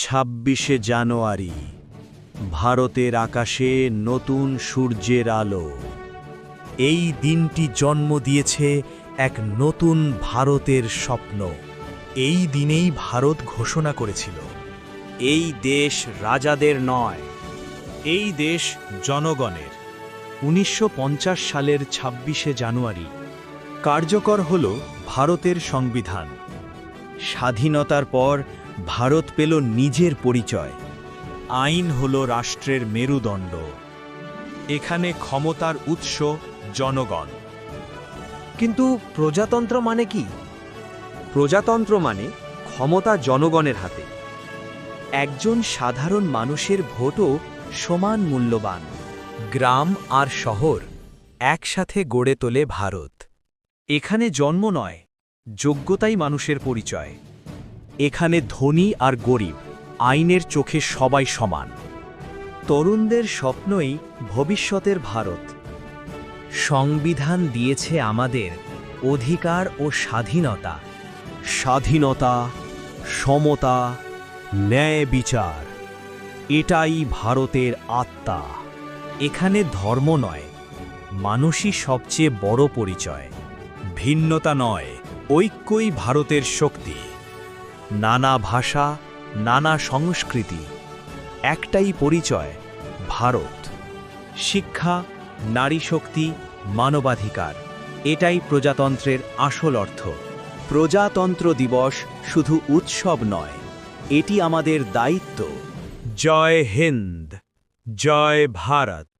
২৬শে জানুয়ারি ভারতের আকাশে নতুন সূর্যের আলো। এই দিনটি জন্ম দিয়েছে এক নতুন ভারতের স্বপ্ন। এই দিনেই ভারত ঘোষণা করেছিল, এই দেশ রাজাদের নয়, এই দেশ জনগণের। ১৯৫০ সালের ২৬শে জানুয়ারি কার্যকর হল ভারতের সংবিধান। স্বাধীনতার পর ভারত পেল নিজের পরিচয়। আইন হল রাষ্ট্রের মেরুদণ্ড। এখানে ক্ষমতার উৎস জনগণ। কিন্তু প্রজাতন্ত্র মানে কি? প্রজাতন্ত্র মানে ক্ষমতা জনগণের হাতে। একজন সাধারণ মানুষের ভোটও সমান মূল্যবান। গ্রাম আর শহর একসাথে গড়ে তোলে ভারত। এখানে জন্ম নয়, যোগ্যতাই মানুষের পরিচয়। এখানে ধনী আর গরিব আইনের চোখে সবাই সমান। তরুণদের স্বপ্নই ভবিষ্যতের ভারত। সংবিধান দিয়েছে আমাদের অধিকার ও স্বাধীনতা। স্বাধীনতা, সমতা, ন্যায় বিচার, এটাই ভারতের আত্মা। এখানে ধর্ম নয়, মানুষই সবচেয়ে বড় পরিচয়। ভিন্নতা নয়, ঐক্যই ভারতের শক্তি। নানা ভাষা, নানা সংস্কৃতি, একটাই পরিচয় ভারত। শিক্ষা, নারী শক্তি, মানবাধিকার, এটাই প্রজাতন্ত্রের আসল অর্থ। প্রজাতন্ত্র দিবস শুধু উৎসব নয়, এটি আমাদের দায়িত্ব। জয় হিন্দ, জয় ভারত।